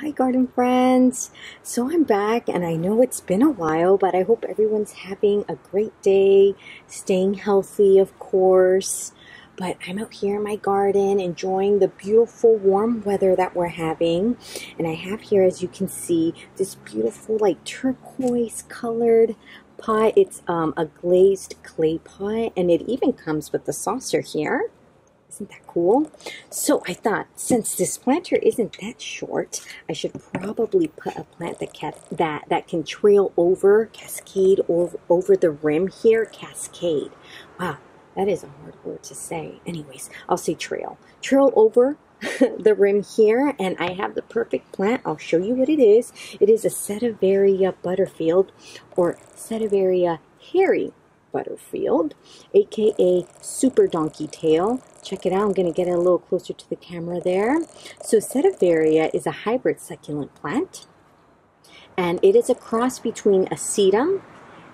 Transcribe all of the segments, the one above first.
Hi garden friends. So I'm back and I know it's been a while, but I hope everyone's having a great day, staying healthy of course. But I'm out here in my garden enjoying the beautiful warm weather that we're having. And I have here, as you can see, this beautiful like turquoise colored pot. It's a glazed clay pot, and it even comes with the saucer here. Isn't that cool? So I thought, since this planter isn't that short, I should probably put a plant that can trail over, cascade over the rim here. Cascade. Wow, that is a hard word to say. Anyways, I'll say trail. Trail over the rim here, and I have the perfect plant. I'll show you what it is. It is a Sedeveria Butterfeild, or Sedeveria hairy Butterfeild, aka super donkey tail. Check it out. I'm going to get it a little closer to the camera there. So Sedeveria is a hybrid succulent plant, and it is a cross between a sedum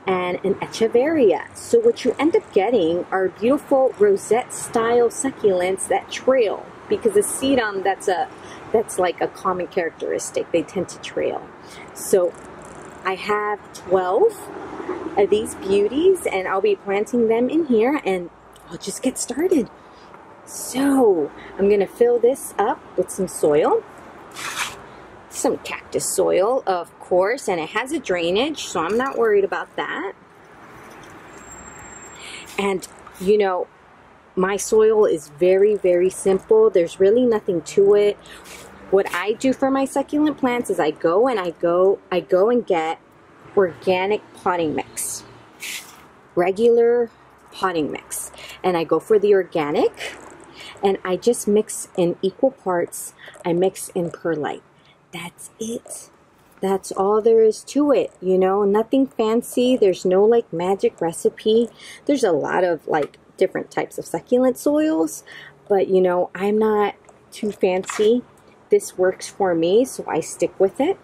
and an echeveria. So what you end up getting are beautiful rosette style succulents that trail, because a sedum, that's like a common characteristic. They tend to trail. So I have 12 of these beauties, and I'll be planting them in here, and I'll just get started. So I'm going to fill this up with some soil, some cactus soil, of course, and it has a drainage, so I'm not worried about that. And you know, my soil is very, very simple. There's really nothing to it. What I do for my succulent plants is I go and get organic potting mix, regular potting mix, and I go for the organic, and I just mix in equal parts. I mix in perlite. That's it. That's all there is to it, you know, nothing fancy. There's no like magic recipe. There's a lot of like different types of succulent soils, but you know, I'm not too fancy. This works for me, so I stick with it.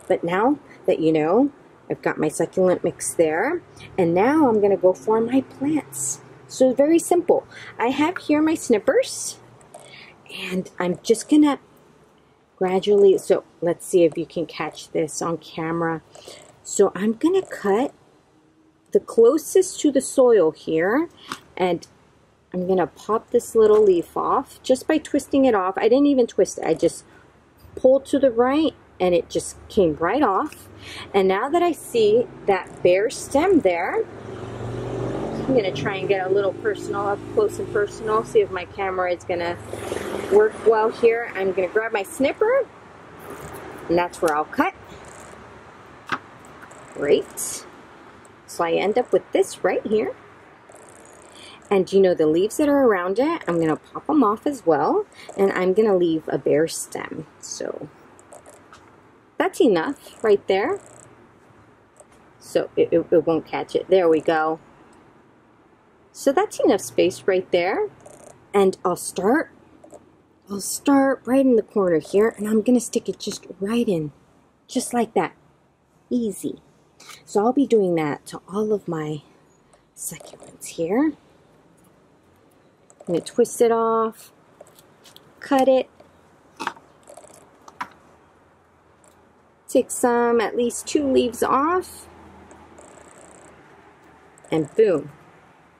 But now that you know, I've got my succulent mix there, and now I'm going to go for my plants. So very simple. I have here my snippers, and I'm just going to gradually, so let's see if you can catch this on camera. So I'm going to cut the closest to the soil here, and I'm going to pop this little leaf off just by twisting it off. I didn't even twist it. I just pulled to the right, and it just came right off. And now that I see that bare stem there, I'm going to try and get a little personal, up close and personal, see if my camera is going to work well here. I'm going to grab my snipper, and that's where I'll cut. Great. So I end up with this right here. And you know, the leaves that are around it, I'm going to pop them off as well, and I'm going to leave a bare stem. So that's enough right there. So it won't catch it. There we go. So that's enough space right there. And I'll start right in the corner here, and I'm going to stick it just right in. Just like that. Easy. So I'll be doing that to all of my succulents here. I'm going to twist it off, cut it, take some, at least 2 leaves off, and boom,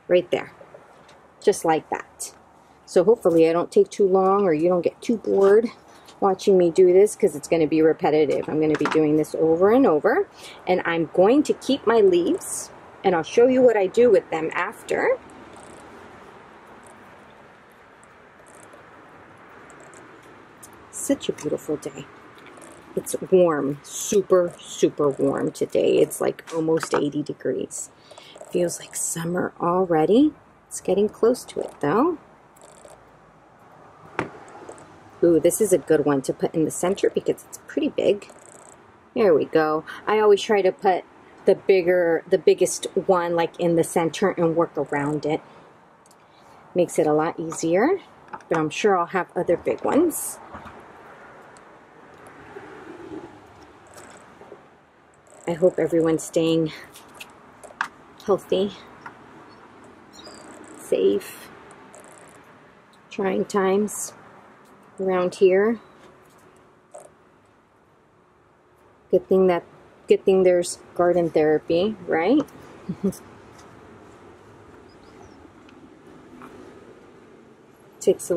right there, just like that. So hopefully I don't take too long, or you don't get too bored watching me do this, because it's going to be repetitive. I'm going to be doing this over and over, and I'm going to keep my leaves, and I'll show you what I do with them after. Such a beautiful day. It's warm, super, super warm today. It's like almost 80 degrees. Feels like summer already. It's getting close to it though. Ooh, this is a good one to put in the center because it's pretty big. There we go. I always try to put the biggest one like in the center and work around it. Makes it a lot easier, but I'm sure I'll have other big ones. I hope everyone's staying healthy, safe. Trying times around here. Good thing there's garden therapy, right? Takes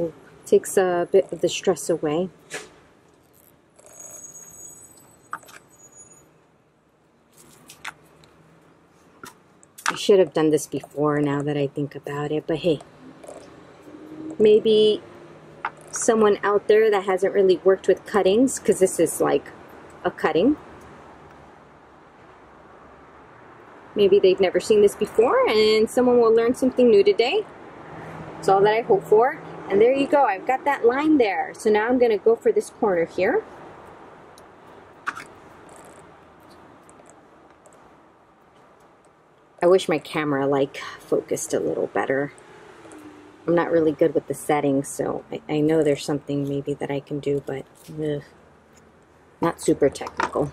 a bit of the stress away. I should have done this before now that I think about it, but hey, maybe someone out there that hasn't really worked with cuttings, because this is like a cutting, maybe they've never seen this before and someone will learn something new today. That's all that I hope for. And there you go, I've got that line there. So now I'm going to go for this corner here. I wish my camera like focused a little better. I'm not really good with the settings, so I know there's something maybe that I can do, but not super technical.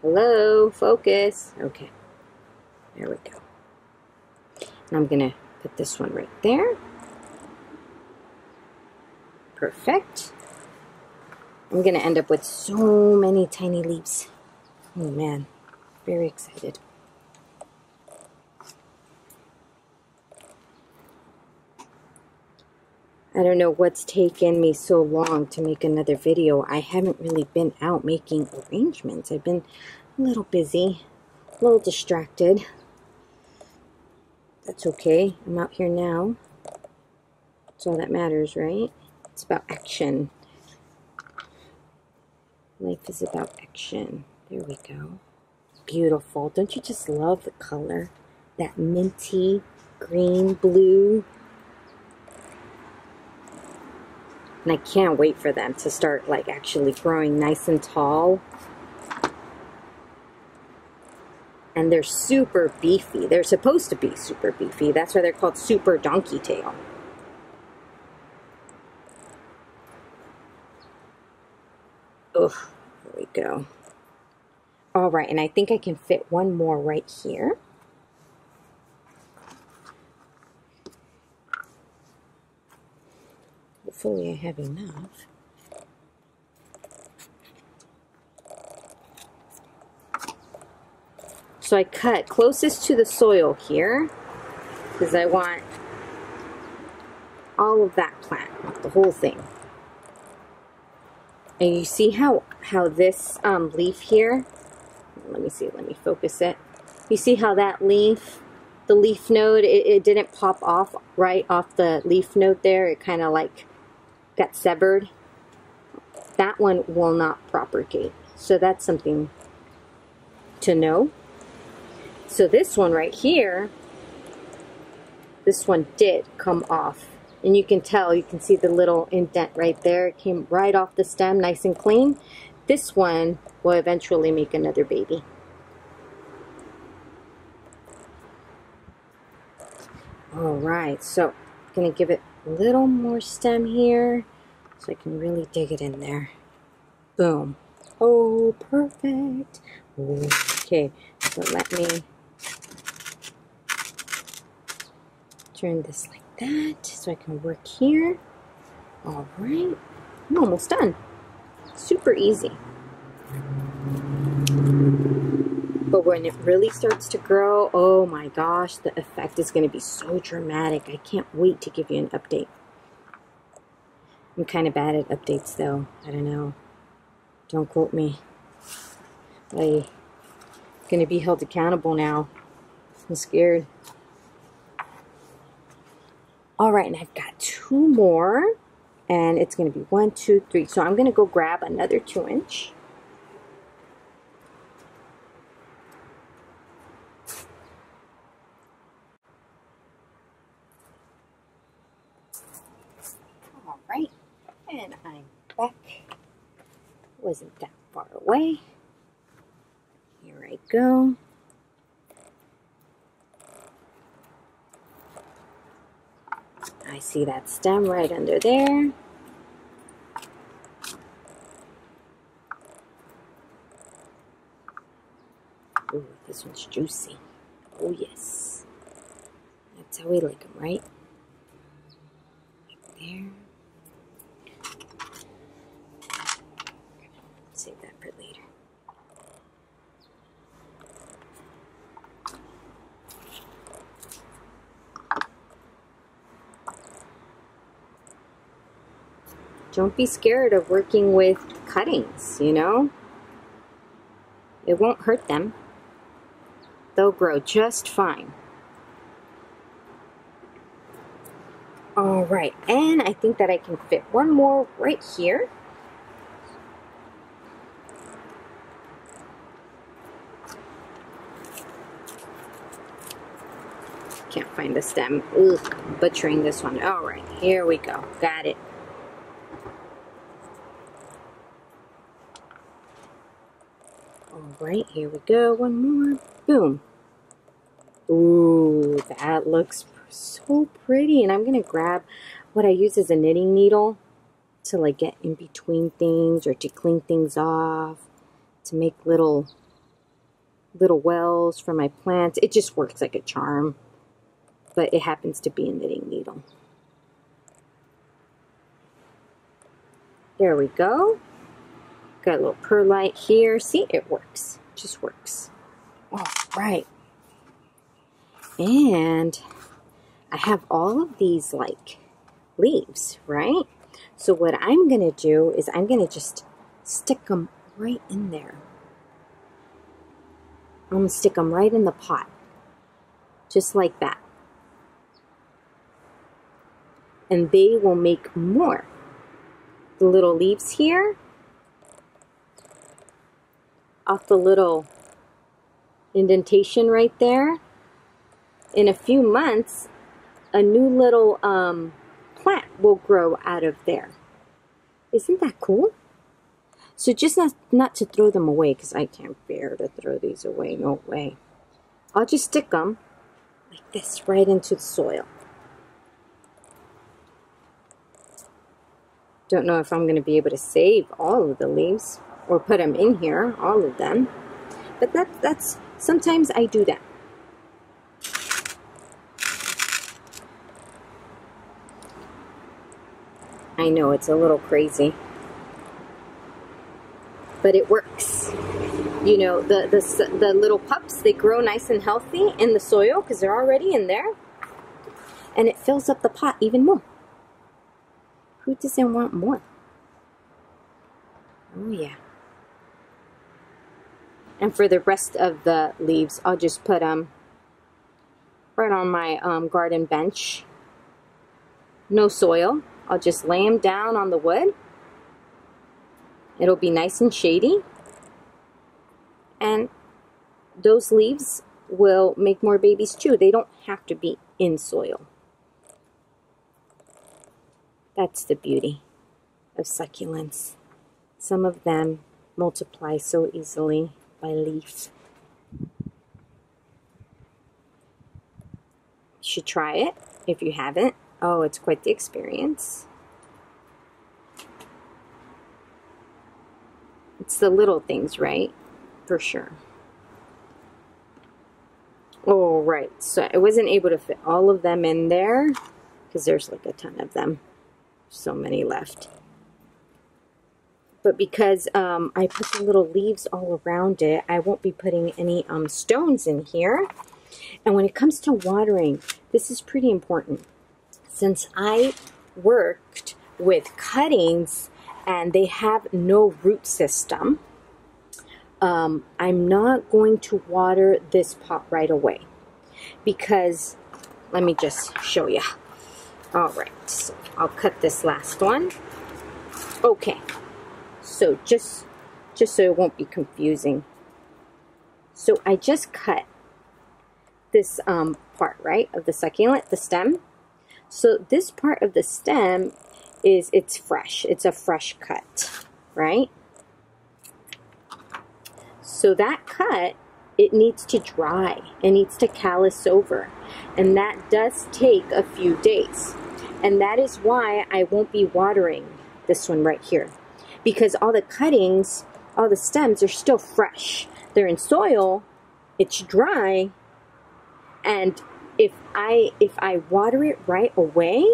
Hello, focus. Okay, there we go. And I'm gonna put this one right there. Perfect. I'm gonna end up with so many tiny leaves. Oh man, very excited. I don't know what's taken me so long to make another video. I haven't really been out making arrangements. I've been a little busy, a little distracted. That's okay. I'm out here now. That's all that matters, right? It's about action. Life is about action. There we go. Beautiful. Don't you just love the color? That minty green blue. And I can't wait for them to start like actually growing nice and tall. And they're super beefy. They're supposed to be super beefy. That's why they're called super donkey tail. Ugh, there we go. All right, and I think I can fit one more right here. Hopefully I have enough. So I cut closest to the soil here because I want all of that plant, the whole thing. And you see how this leaf here, let me see, let me focus it. You see how that leaf, the leaf node, it didn't pop off right off the leaf node there. It kind of like got severed. That one will not propagate. So that's something to know. So this one right here, this one did come off. And you can tell, you can see the little indent right there. It came right off the stem, nice and clean. This one will eventually make another baby. All right, so I'm gonna give it a little more stem here so I can really dig it in there. Boom. Oh, perfect. Okay, so let me turn this like that so I can work here. All right, I'm almost done. Super easy. But when it really starts to grow, oh my gosh, the effect is going to be so dramatic. I can't wait to give you an update. I'm kind of bad at updates though. I don't know. Don't quote me. I'm going to be held accountable now. I'm scared. All right, and I've got two more. And it's going to be 1, 2, 3. So I'm going to go grab another 2-inch. All right, and I'm back. Wasn't that far away. Here I go. I see that stem right under there. Ooh, this one's juicy. Oh yes. That's how we like them, right? Right there. Don't be scared of working with cuttings, you know? It won't hurt them. They'll grow just fine. All right, and I think that I can fit one more right here. Can't find the stem. Ugh, butchering this one. All right, here we go. Got it. All right, here we go. One more. Boom. Ooh, that looks so pretty. And I'm going to grab what I use as a knitting needle to like get in between things or to clean things off, to make little wells for my plants. It just works like a charm, but it happens to be a knitting needle. There we go. Got a little perlite here. See, it works. It just works. All right. And I have all of these like leaves, right? So what I'm going to do is I'm going to just stick them right in there. I'm going to stick them right in the pot. Just like that. And they will make more. The little leaves here, off the little indentation right there. In a few months, a new little plant will grow out of there. Isn't that cool? So just not to throw them away, because I can't bear to throw these away. No way. I'll just stick them like this right into the soil. Don't know if I'm going to be able to save all of the leaves or put them in here, all of them. But that's sometimes I do that. I know it's a little crazy, but it works. You know, the little pups, they grow nice and healthy in the soil because they're already in there, and it fills up the pot even more. Who doesn't want more? Oh yeah. And for the rest of the leaves, I'll just put them right on my garden bench. No soil. I'll just lay them down on the wood. It'll be nice and shady. And those leaves will make more babies too. They don't have to be in soil. That's the beauty of succulents. Some of them multiply so easily by leaf. You should try it if you haven't. Oh, it's quite the experience. It's the little things, right? For sure. All right, so I wasn't able to fit all of them in there because there's like a ton of them. So many left. But because I put the little leaves all around it, I won't be putting any stones in here. And when it comes to watering, this is pretty important. Since I worked with cuttings and they have no root system, I'm not going to water this pot right away. Because, let me just show you. All right, so I'll cut this last one. Okay, so just so it won't be confusing. So I just cut this part, right, of the succulent, the stem. So this part of the stem it's fresh. It's a fresh cut, right? So that cut, it needs to dry. It needs to callus over. And that does take a few days. And that is why I won't be watering this one right here. Because all the cuttings, all the stems are still fresh. They're in soil, it's dry, and if I water it right away,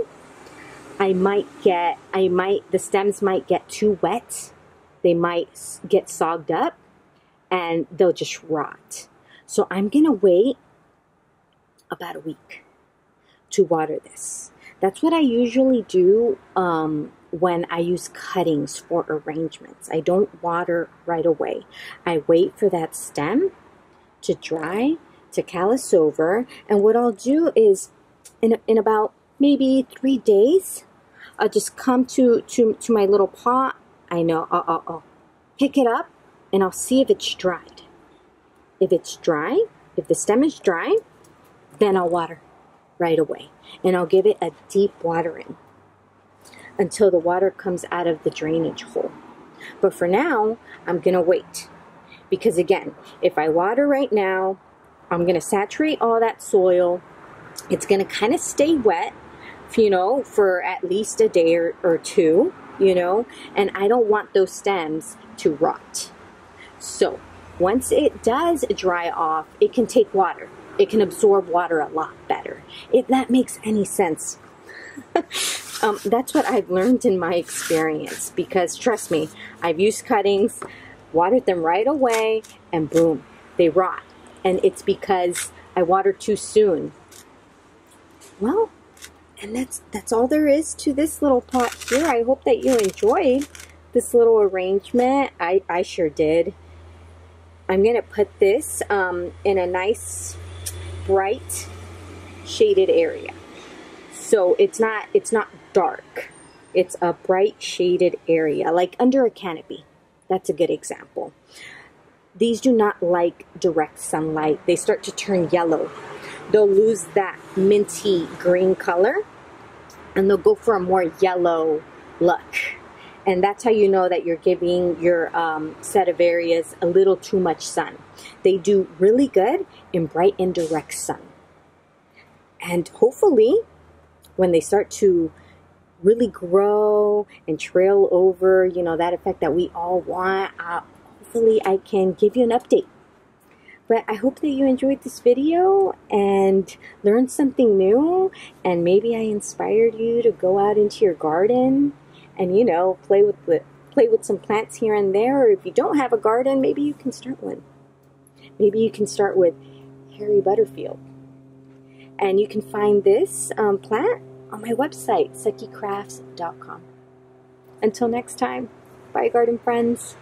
the stems might get too wet. They might get sogged up and they'll just rot. So I'm gonna wait about a week to water this. That's what I usually do when I use cuttings for arrangements. I don't water right away. I wait for that stem to dry, to callus over, and what I'll do is in about maybe 3 days, I'll just come to my little pot. I know, I'll pick it up and I'll see if it's dried. If it's dry, if the stem is dry, then I'll water right away. And I'll give it a deep watering until the water comes out of the drainage hole. But for now, I'm gonna wait. Because again, if I water right now, I'm gonna saturate all that soil. It's gonna kind of stay wet, you know, for at least a day or two, you know, and I don't want those stems to rot. So once it does dry off, it can take water. It can absorb water a lot better, if that makes any sense. That's what I've learned in my experience, because trust me, I've used cuttings, watered them right away, and boom, they rot. And it's because I watered too soon. Well, and that's all there is to this little pot here. I hope that you enjoyed this little arrangement. I sure did. I'm gonna put this in a nice bright shaded area. So it's not dark. It's a bright shaded area, like under a canopy. That's a good example. These do not like direct sunlight. They start to turn yellow. They'll lose that minty green color and they'll go for a more yellow look. And that's how you know that you're giving your Sedeverias a little too much sun. They do really good in bright indirect sun. And hopefully, when they start to really grow and trail over, you know, that effect that we all want, hopefully I can give you an update. But I hope that you enjoyed this video and learned something new, and maybe I inspired you to go out into your garden and, you know, play with some plants here and there. Or if you don't have a garden, maybe you can start one. Maybe you can start with hairy Butterfeild. And you can find this plant on my website, suckycrafts.com. Until next time, bye garden friends.